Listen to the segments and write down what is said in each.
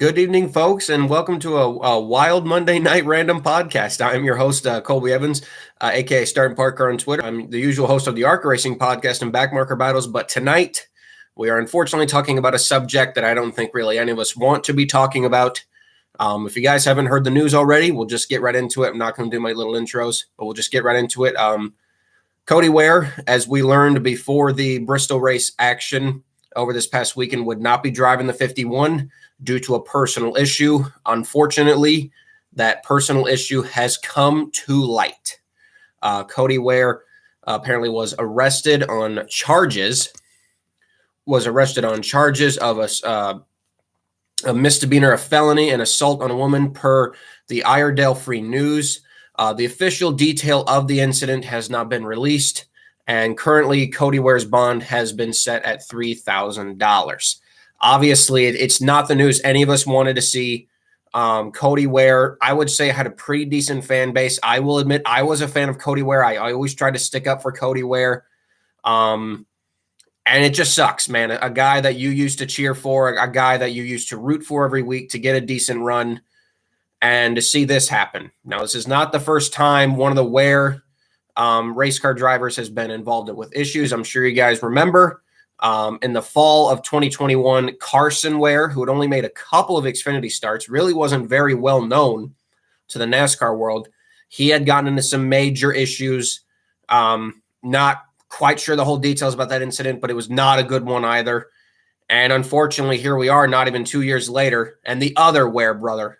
Good evening, folks, and welcome to a wild Monday night random podcast. I am your host, Colby Evans, aka Starting Parker on Twitter. I'm the usual host of the Ware Racing podcast and Backmarker Battles, but tonight we are unfortunately talking about a subject that I don't think really any of us want to be talking about. If you guys haven't heard the news already, we'll just get right into it. I'm not going to do my little intros, but we'll just get right into it. Cody Ware, as we learned before the Bristol race action over this past weekend, would not be driving the 51 due to a personal issue. Unfortunately, that personal issue has come to light. Cody Ware apparently was arrested on charges of a misdemeanor, a felony, and assault on a woman per the Iredale Free News. The official detail of the incident has not been released, and currently Cody Ware's bond has been set at $3,000. Obviously, it's not the news any of us wanted to see. Cody Ware, I would say, had a pretty decent fan base. I will admit I was a fan of Cody Ware. I always tried to stick up for Cody Ware. And it just sucks, man. A guy that you used to cheer for, a guy that you used to root for every week to get a decent run, and to see this happen. Now, this is not the first time one of the Ware race car drivers has been involved with issues. I'm sure you guys remember in the fall of 2021, Carson Ware, who had only made a couple of Xfinity starts, really wasn't very well known to the NASCAR world. He had gotten into some major issues. Not quite sure the whole details about that incident, but it was not a good one either. And unfortunately, here we are not even 2 years later, and the other Ware brother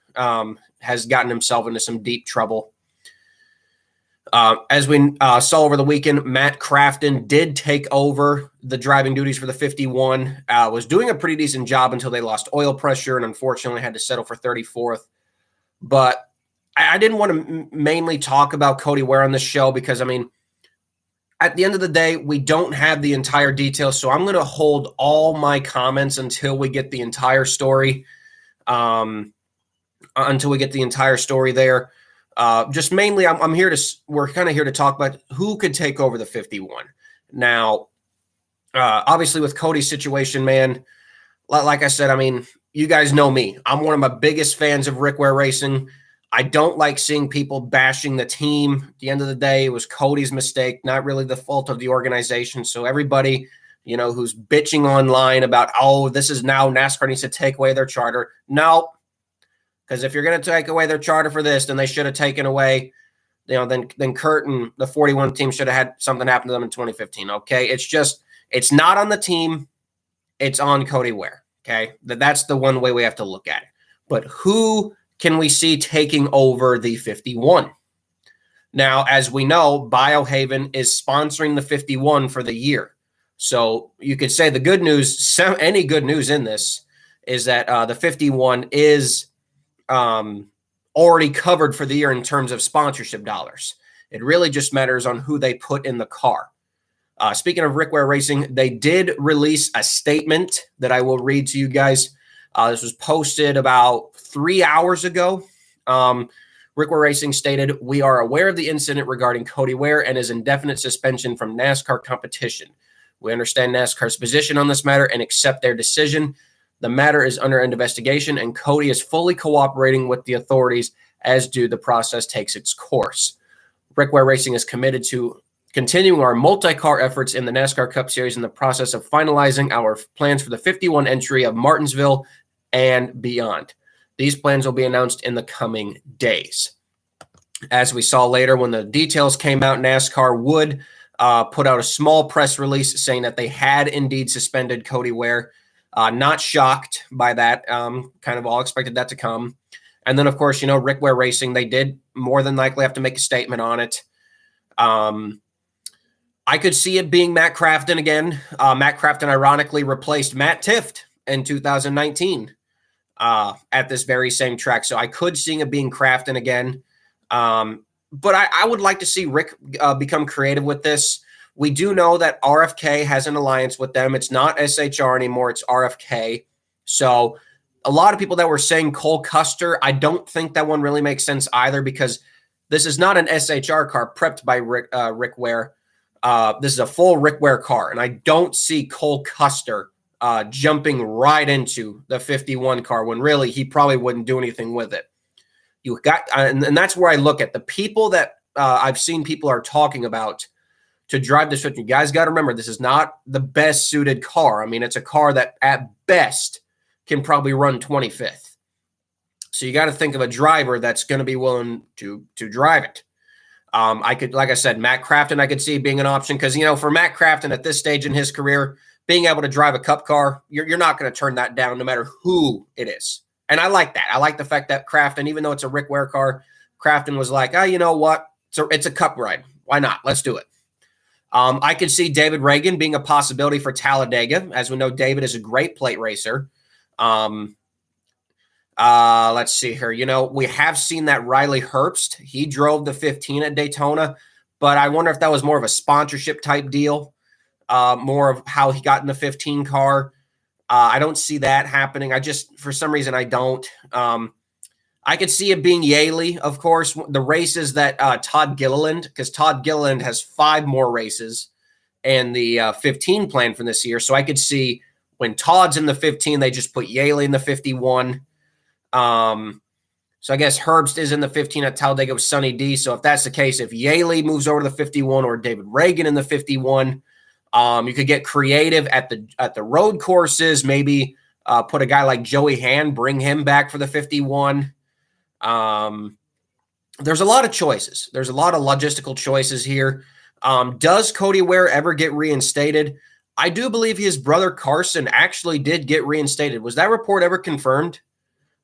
has gotten himself into some deep trouble. As we saw over the weekend, Matt Crafton did take over the driving duties for the 51, was doing a pretty decent job until they lost oil pressure and unfortunately had to settle for 34th. But I didn't want to mainly talk about Cody Ware on this show because, I mean, at the end of the day, we don't have the entire details, so I'm going to hold all my comments until we get the entire story. Until we get the entire story there. Just mainly, we're kind of here to talk about who could take over the 51. Now, obviously with Cody's situation, man, like I said, I mean, you guys know me. I'm one of my biggest fans of Ware Racing. I don't like seeing people bashing the team. At the end of the day, it was Cody's mistake, not really the fault of the organization. So everybody, who's bitching online about, oh, this is now NASCAR needs to take away their charter. No. Because if you're going to take away their charter for this, then they should have taken away, then Kurt and the 41 team should have had something happen to them in 2015. Okay. It's not on the team. It's on Cody Ware. Okay. That's the one way we have to look at it. But who can we see taking over the 51? Now, as we know, Biohaven is sponsoring the 51 for the year. So you could say the good news, any good news in this is that the 51 is already covered for the year in terms of sponsorship dollars. It really just matters on who they put in the car. Speaking of Ware Racing, they did release a statement that I will read to you guys. This was posted about 3 hours ago. Ware Racing stated, "We are aware of the incident regarding Cody Ware and his indefinite suspension from NASCAR competition. We understand NASCAR's position on this matter and accept their decision. The matter is under investigation, and Cody is fully cooperating with the authorities as the process takes its course. Ware Racing is committed to continuing our multi-car efforts in the NASCAR Cup Series in the process of finalizing our plans for the 51 entry of Martinsville and beyond. These plans will be announced in the coming days." As we saw later, when the details came out, NASCAR would put out a small press release saying that they had indeed suspended Cody Ware. Not shocked by that. Kind of all expected that to come. And then, of course, Ware Racing, they did more than likely have to make a statement on it. I could see it being Matt Crafton again. Matt Crafton ironically replaced Matt Tifft in 2019 at this very same track. So I could see it being Crafton again. But I would like to see Rick become creative with this. We do know that RFK has an alliance with them. It's not SHR anymore. It's RFK. So a lot of people that were saying Cole Custer, I don't think that one really makes sense either because this is not an SHR car prepped by Rick Ware. This is a full Rick Ware car, and I don't see Cole Custer jumping right into the 51 car when really he probably wouldn't do anything with it. You got, and that's where I look at the people that I've seen people are talking about to drive this 50. You guys got to remember, this is not the best suited car. I mean, it's a car that at best can probably run 25th. So you got to think of a driver that's going to be willing to drive it. I could, like I said, Matt Crafton, I could see being an option because, for Matt Crafton at this stage in his career, being able to drive a cup car, you're not going to turn that down no matter who it is. And I like that. I like the fact that Crafton, even though it's a Rick Ware car, Crafton was like, oh, you know what? It's a cup ride. Why not? Let's do it. I could see David Reagan being a possibility for Talladega. As we know, David is a great plate racer. Let's see here. We have seen that Riley Herbst, he drove the 15 at Daytona, but I wonder if that was more of a sponsorship type deal, more of how he got in the 15 car. I don't see that happening. For some reason, I don't. I could see it being Yaley, of course. The races that Todd Gilliland, because Todd Gilliland has 5 more races and the 15 plan for this year. So I could see when Todd's in the 15, they just put Yaley in the 51. So I guess Herbst is in the 15 at Talladega with Sonny D. So if that's the case, if Yaley moves over to the 51 or David Reagan in the 51, you could get creative at the road courses. Maybe put a guy like Joey Hand, bring him back for the 51. There's a lot of choices. There's a lot of logistical choices here. Does Cody Ware ever get reinstated? I do believe his brother Carson actually did get reinstated. Was that report ever confirmed?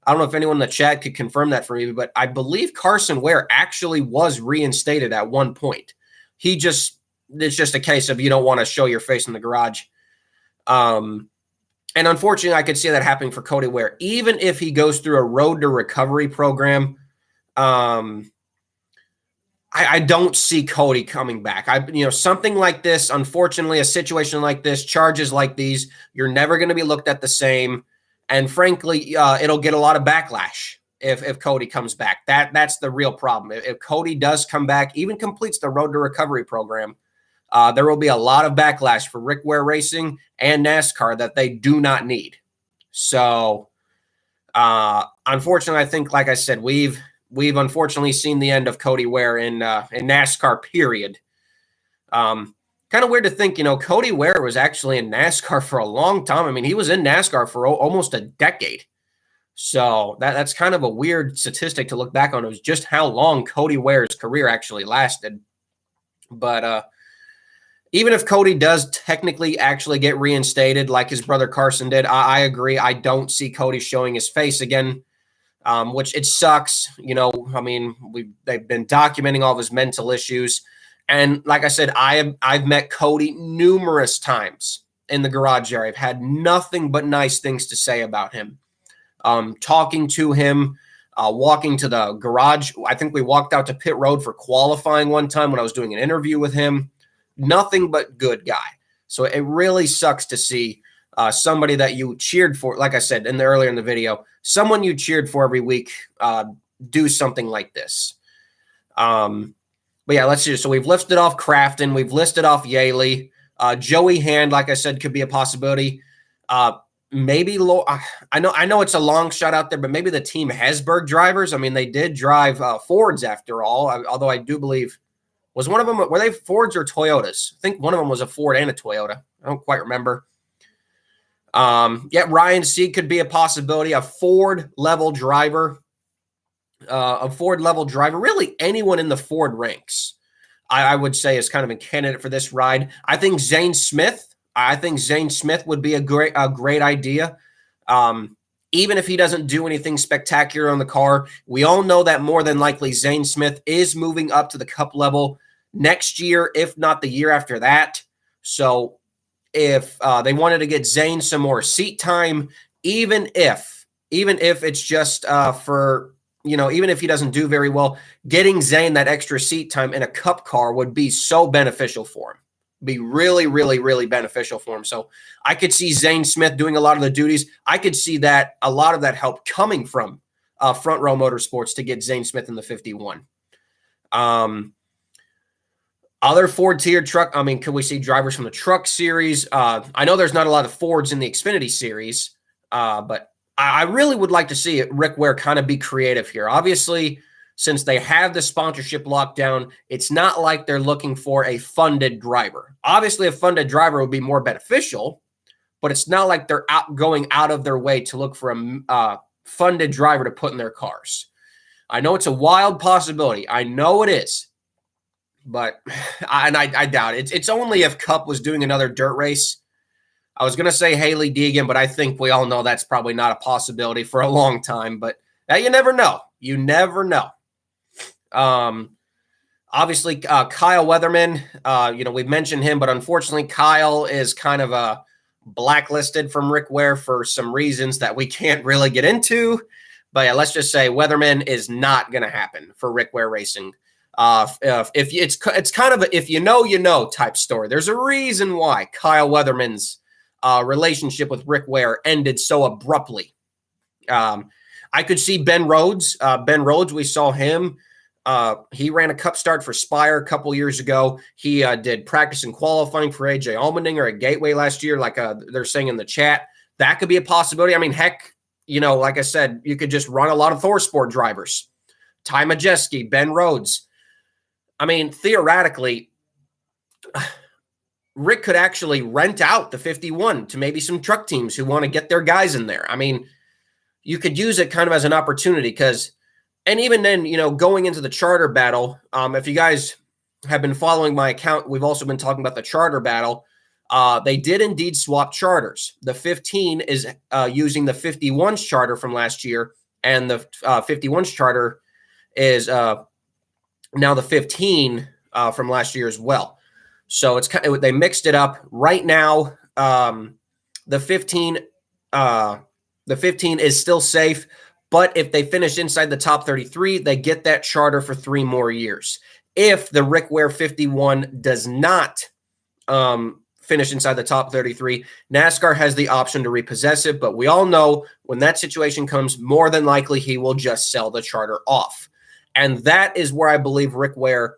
I don't know if anyone in the chat could confirm that for me, but I believe Carson Ware actually was reinstated at one point. It's just a case of you don't want to show your face in the garage. And unfortunately, I could see that happening for Cody Ware. Even if he goes through a road to recovery program, I don't see Cody coming back. Something like this, unfortunately, a situation like this, charges like these, you're never going to be looked at the same. And frankly, it'll get a lot of backlash if Cody comes back. That's the real problem. If Cody does come back, even completes the road to recovery program, there will be a lot of backlash for Ware Racing and NASCAR that they do not need. So, unfortunately, I think, like I said, we've unfortunately seen the end of Cody Ware in NASCAR, period. Kind of weird to think, Cody Ware was actually in NASCAR for a long time. I mean, he was in NASCAR for almost a decade. So that's kind of a weird statistic to look back on. It was just how long Cody Ware's career actually lasted. But even if Cody does technically actually get reinstated like his brother Carson did, I agree. I don't see Cody showing his face again, which it sucks. I mean, they've been documenting all of his mental issues. And like I said, I've met Cody numerous times in the garage area. I've had nothing but nice things to say about him. Talking to him, walking to the garage. I think we walked out to pit road for qualifying one time when I was doing an interview with him. Nothing but good guy. So it really sucks to see somebody that you cheered for, like I said earlier in the video, someone you cheered for every week do something like this. But yeah, let's see. So we've listed off Crafton. We've listed off Yaley. Joey Hand, like I said, could be a possibility. Maybe I know it's a long shot out there, but maybe the Team Hesburgh drivers. I mean, they did drive Fords after all, although I do believe, was one of them, were they Fords or Toyotas? I think one of them was a Ford and a Toyota. I don't quite remember. Ryan Sieg could be a possibility, a Ford level driver. Really anyone in the Ford ranks, I would say is kind of a candidate for this ride. I think Zane Smith would be a great idea. Even if he doesn't do anything spectacular on the car, we all know that more than likely Zane Smith is moving up to the Cup level next year, if not the year after that. So if they wanted to get Zane some more seat time, even if it's just for, even if he doesn't do very well, getting Zane that extra seat time in a Cup car would be so beneficial for him. Be really, really, really beneficial for him. So I could see Zane Smith doing a lot of the duties. I could see that a lot of that help coming from Front Row Motorsports to get Zane Smith in the 51. Other Ford tier truck, I mean, could we see drivers from the truck series? I know there's not a lot of Fords in the Xfinity series, but I really would like to see Rick Ware kind of be creative here. Obviously, since they have the sponsorship lockdown, it's not like they're looking for a funded driver. Obviously, a funded driver would be more beneficial, but it's not like they're going out of their way to look for a funded driver to put in their cars. I know it's a wild possibility. I know it is. But I doubt it. It's only if Cup was doing another dirt race. I was going to say Haley Deegan, but I think we all know that's probably not a possibility for a long time. But you never know. You never know. Obviously, Kyle Weatherman, we've mentioned him, but unfortunately, Kyle is kind of blacklisted from Rick Ware for some reasons that we can't really get into. But yeah, let's just say Weatherman is not going to happen for Rick Ware Racing. If it's kind of a if you know type story. There's a reason why Kyle Weatherman's relationship with Rick Ware ended so abruptly. I could see Ben Rhodes. Ben Rhodes, we saw him. He ran a Cup start for Spire a couple years ago. He did practice and qualifying for AJ Allmendinger at Gateway last year, like they're saying in the chat. That could be a possibility. I mean, heck, like I said, you could just run a lot of ThorSport drivers. Ty Majeski, Ben Rhodes. I mean, theoretically, Rick could actually rent out the 51 to maybe some truck teams who want to get their guys in there. I mean, you could use it kind of as an opportunity because, and even then, going into the charter battle, if you guys have been following my account, we've also been talking about the charter battle. They did indeed swap charters. The 15 is using the 51's charter from last year, and the 51's charter is now the 15 from last year as well. So they mixed it up right now. The 15 is still safe, but if they finish inside the top 33, they get that charter for 3 more years. If the Rick Ware 51 does not finish inside the top 33, NASCAR has the option to repossess it, but we all know when that situation comes, more than likely he will just sell the charter off. And that is where I believe Rick Ware,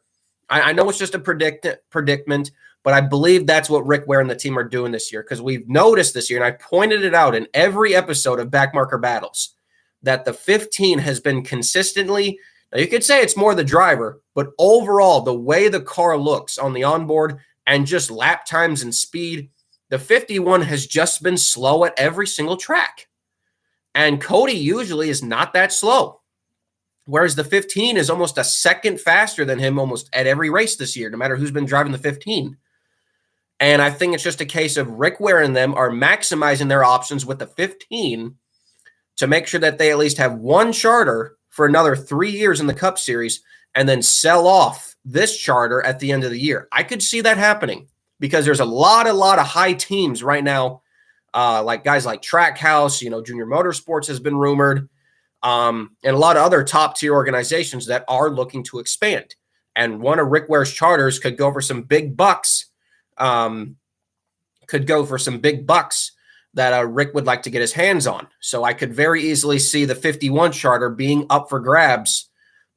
I know it's just a predicament, but I believe that's what Rick Ware and the team are doing this year, because we've noticed this year, and I pointed it out in every episode of Backmarker Battles, that the 15 has been consistently, now you could say it's more the driver, but overall, the way the car looks on the onboard and just lap times and speed, the 51 has just been slow at every single track. And Cody usually is not that slow. Whereas the 15 is almost a second faster than him almost at every race this year, no matter who's been driving the 15. And I think it's just a case of Rick Ware and them are maximizing their options with the 15 to make sure that they at least have one charter for another 3 years in the Cup Series and then sell off this charter at the end of the year. I could see that happening because there's a lot of high teams right now, like guys like Trackhouse, Junior Motorsports has been rumored. And a lot of other top-tier organizations that are looking to expand. And one of Rick Ware's charters could go for some big bucks, that Rick would like to get his hands on. So I could very easily see the 51 charter being up for grabs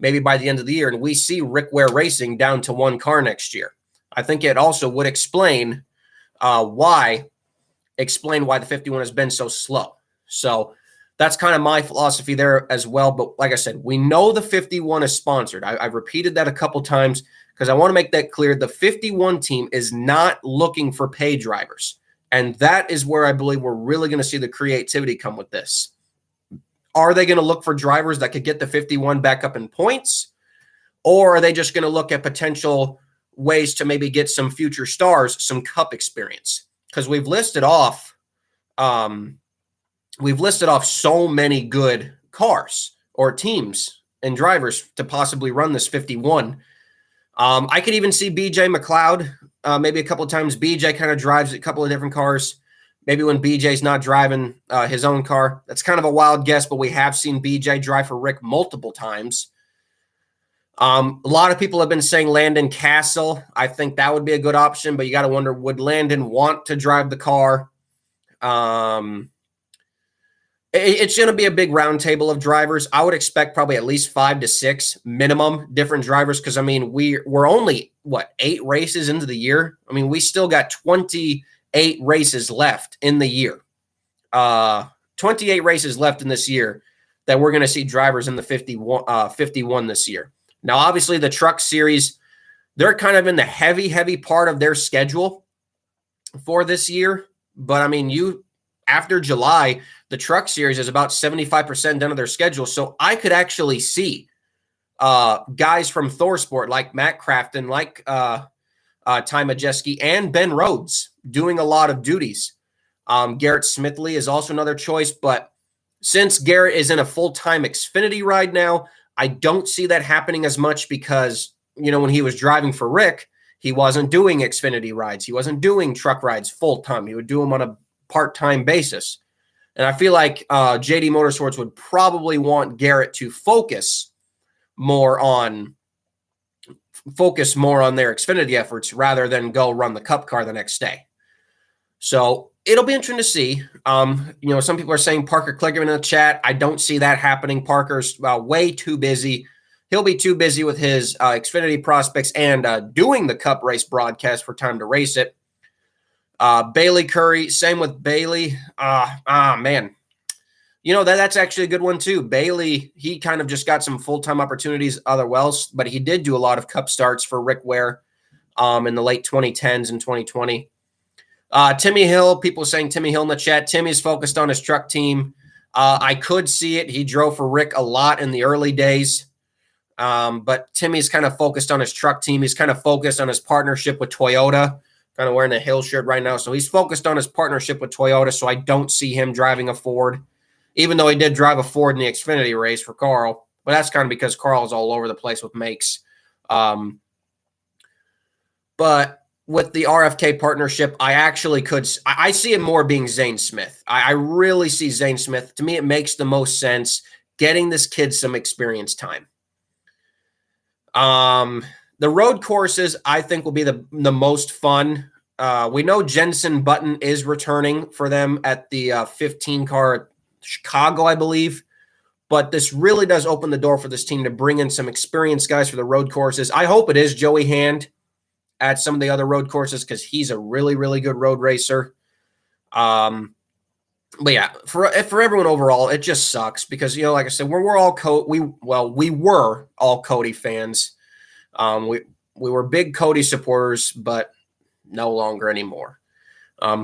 maybe by the end of the year, and we see Rick Ware Racing down to one car next year. I think it also would explain why the 51 has been so slow. So that's kind of my philosophy there as well. But like I said, we know the 51 is sponsored. I've repeated that a couple times because I want to make that clear. The 51 team is not looking for pay drivers. And that is where I believe we're really going to see the creativity come with this. Are they going to look for drivers that could get the 51 back up in points? Or are they just going to look at potential ways to maybe get some future stars, some Cup experience? Because we've listed off so many good cars or teams and drivers to possibly run this 51. I could even see BJ McLeod maybe a couple of times. BJ kind of drives a couple of different cars. Maybe when BJ's not driving his own car. That's kind of a wild guess, but we have seen BJ drive for Rick multiple times. A lot of people have been saying Landon Castle. I think that would be a good option, but you got to wonder, would Landon want to drive the car? It's going to be a big roundtable of drivers. I would expect probably at least 5 to 6 minimum different drivers because, I mean, we're only, 8 races into the year? I mean, we still got 28 races left in the year. 28 races left in this year that we're going to see drivers in the 51 this year. Now, obviously, the Truck Series, they're kind of in the heavy part of their schedule for this year. But, I mean, after July, the Truck Series is about 75% done of their schedule. So I could actually see guys from ThorSport like Matt Crafton, like Ty Majeski, and Ben Rhodes doing a lot of duties. Garrett Smithley is also another choice. But since Garrett is in a full-time Xfinity ride now, I don't see that happening as much because, when he was driving for Rick, he wasn't doing Xfinity rides. He wasn't doing truck rides full-time. He would do them on a part-time basis. And I feel like JD Motorsports would probably want Garrett to focus more on their Xfinity efforts rather than go run the Cup car the next day. So it'll be interesting to see. Some people are saying Parker Kligerman in the chat. I don't see that happening. Parker's way too busy. He'll be too busy with his Xfinity prospects and doing the Cup race broadcast for time to race it. Bailey Curry, same with Bailey. Man. That's actually a good one too. Bailey, he kind of just got some full-time opportunities otherwise, but he did do a lot of Cup starts for Rick Ware in the late 2010s and 2020. Timmy Hill, people saying Timmy Hill in the chat. Timmy's focused on his truck team. I could see it. He drove for Rick a lot in the early days. But Timmy's kind of focused on his truck team. He's kind of focused on his partnership with Toyota. Kind of wearing the Hill shirt right now. So he's focused on his partnership with Toyota. So I don't see him driving a Ford, even though he did drive a Ford in the Xfinity race for Carl. But that's kind of because Carl is all over the place with makes. But with the RFK partnership, I actually I see it more being Zane Smith. I really see Zane Smith. To me, it makes the most sense getting this kid some experience time. The road courses, I think, will be the most fun. We know Jensen Button is returning for them at the 15 car at Chicago, I believe. But this really does open the door for this team to bring in some experienced guys for the road courses. I hope it is Joey Hand at some of the other road courses because he's a really, really good road racer. But yeah, for everyone overall, it just sucks because, like I said, we were all Cody fans. We were big Cody supporters, but no longer anymore.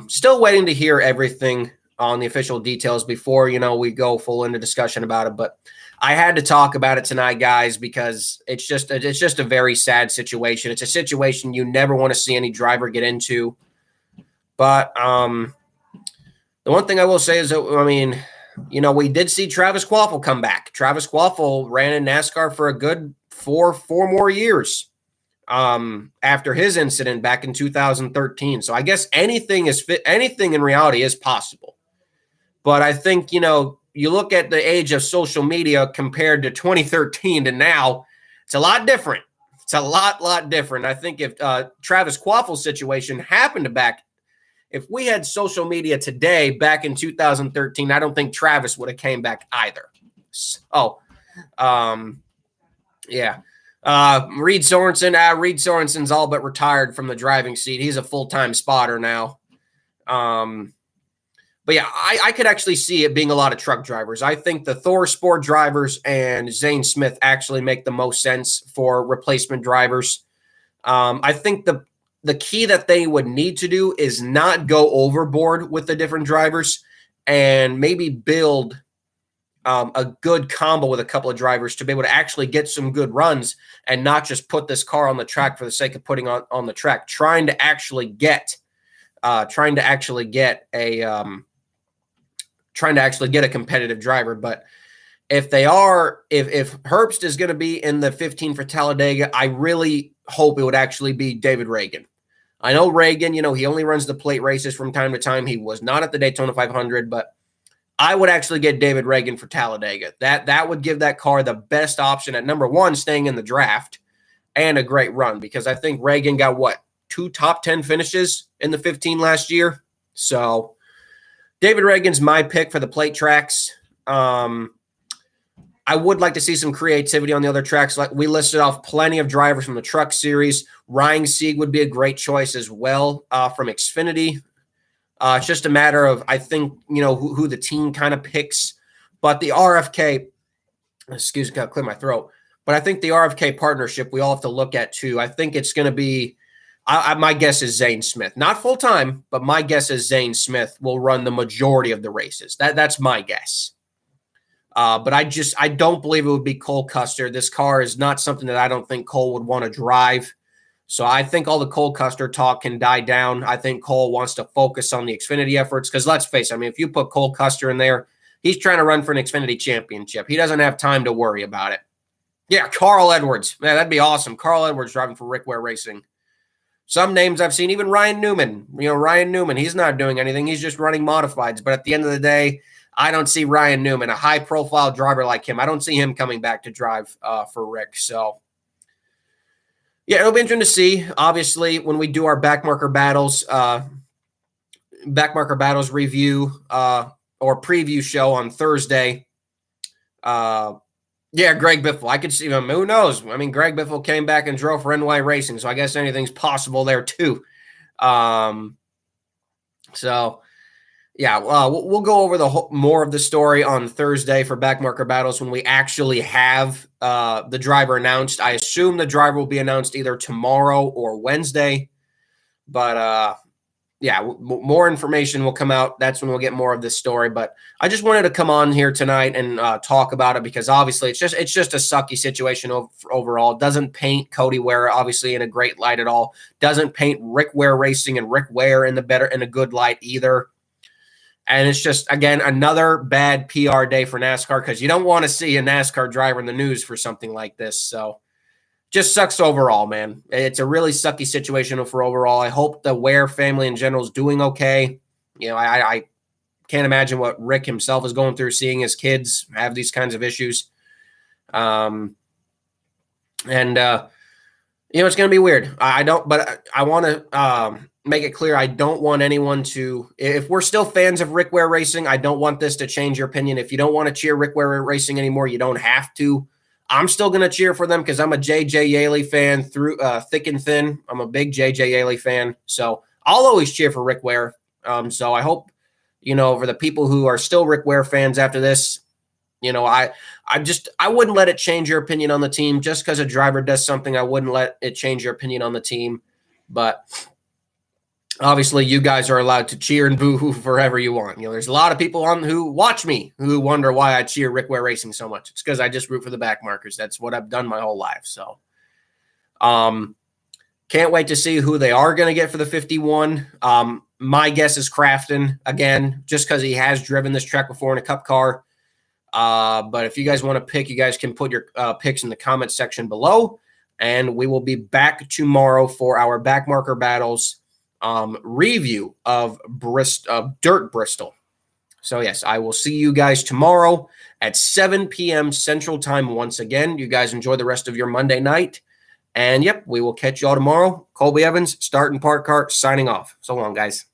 Still waiting to hear everything on the official details before, we go full into discussion about it. But I had to talk about it tonight, guys, because it's just a very sad situation. It's a situation you never want to see any driver get into. But the one thing I will say is that, we did see Travis Quaffle come back. Travis Quaffle ran in NASCAR for a good four more years after his incident back in 2013. So I guess anything in reality is possible. But I think, you look at the age of social media compared to 2013 to now, it's a lot different. It's a lot different. I think if Travis Quaffle's situation happened if we had social media today back in 2013, I don't think Travis would have came back either. Yeah. Reed Sorensen's all but retired from the driving seat. He's a full-time spotter now. But yeah, I could actually see it being a lot of truck drivers. I think the ThorSport drivers and Zane Smith actually make the most sense for replacement drivers. I think the key that they would need to do is not go overboard with the different drivers and maybe build a good combo with a couple of drivers to be able to actually get some good runs and not just put this car on the track for the sake of putting on the track, trying to actually get a competitive driver. But if Herbst is going to be in the 15 for Talladega, I really hope it would actually be David Reagan. I know Reagan, he only runs the plate races from time to time. He was not at the Daytona 500, but I would actually get David Reagan for Talladega. That would give that car the best option at number one, staying in the draft, and a great run, because I think Reagan got 2 top 10 finishes in the 15 last year. So David Reagan's my pick for the plate tracks. I would like to see some creativity on the other tracks. Like we listed off plenty of drivers from the Truck Series. Ryan Sieg would be a great choice as well from Xfinity. It's just a matter of, I think, who the team kind of picks. But the RFK, excuse me, gotta clear my throat. But I think the RFK partnership we all have to look at too. I think it's going to be, my guess is Zane Smith. Not full time, but my guess is Zane Smith will run the majority of the races. That's my guess. But I don't believe it would be Cole Custer. This car is not something that I don't think Cole would want to drive. So I think all the Cole Custer talk can die down. I think Cole wants to focus on the Xfinity efforts because let's face it, I mean, if you put Cole Custer in there, he's trying to run for an Xfinity championship. He doesn't have time to worry about it. Yeah, Carl Edwards. Man, that'd be awesome. Carl Edwards driving for Ware Racing. Some names I've seen, even Ryan Newman. Ryan Newman, he's not doing anything. He's just running modifieds. But at the end of the day, I don't see Ryan Newman, a high-profile driver like him. I don't see him coming back to drive for Rick. So, yeah, it'll be interesting to see. Obviously, when we do our backmarker battles review or preview show on Thursday, yeah, Greg Biffle. I could see him. Who knows? I mean, Greg Biffle came back and drove for NY Racing, so I guess anything's possible there too. So, yeah, we'll go over more of the story on Thursday for backmarker battles when we actually have the driver announced. I assume the driver will be announced either tomorrow or Wednesday. But, yeah, more information will come out. That's when we'll get more of this story. But I just wanted to come on here tonight and talk about it because obviously it's just a sucky situation overall. It doesn't paint Cody Ware obviously in a great light at all. Doesn't paint Ware Racing and Rick Ware in a good light either. And it's just, again, another bad PR day for NASCAR because you don't want to see a NASCAR driver in the news for something like this. So just sucks overall, man. It's a really sucky situation for overall. I hope the Ware family in general is doing okay. I can't imagine what Rick himself is going through, seeing his kids have these kinds of issues. It's going to be weird. I want to make it clear I don't want anyone to, if we're still fans of Rick Ware Racing, I don't want this to change your opinion. If you don't want to cheer Rick Ware Racing anymore, you don't have to. I'm still going to cheer for them because I'm a J.J. Yaley fan through thick and thin. I'm a big J.J. Yaley fan. So I'll always cheer for Rick Ware. So I hope, for the people who are still Rick Ware fans after this, I wouldn't let it change your opinion on the team. Just because a driver does something, I wouldn't let it change your opinion on the team. But obviously, you guys are allowed to cheer and boo-hoo forever you want. There's a lot of people who watch me who wonder why I cheer Rick Ware Racing so much. It's because I just root for the back markers. That's what I've done my whole life. So, can't wait to see who they are going to get for the 51. My guess is Crafton, again, just because he has driven this track before in a Cup car. But if you guys want to pick, you guys can put your picks in the comment section below. And we will be back tomorrow for our backmarker battles review of Dirt Bristol. So yes, I will see you guys tomorrow at 7 p.m. Central Time once again. You guys enjoy the rest of your Monday night. And yep, we will catch you all tomorrow. Colby Evans, Start and Park Car, signing off. So long, guys.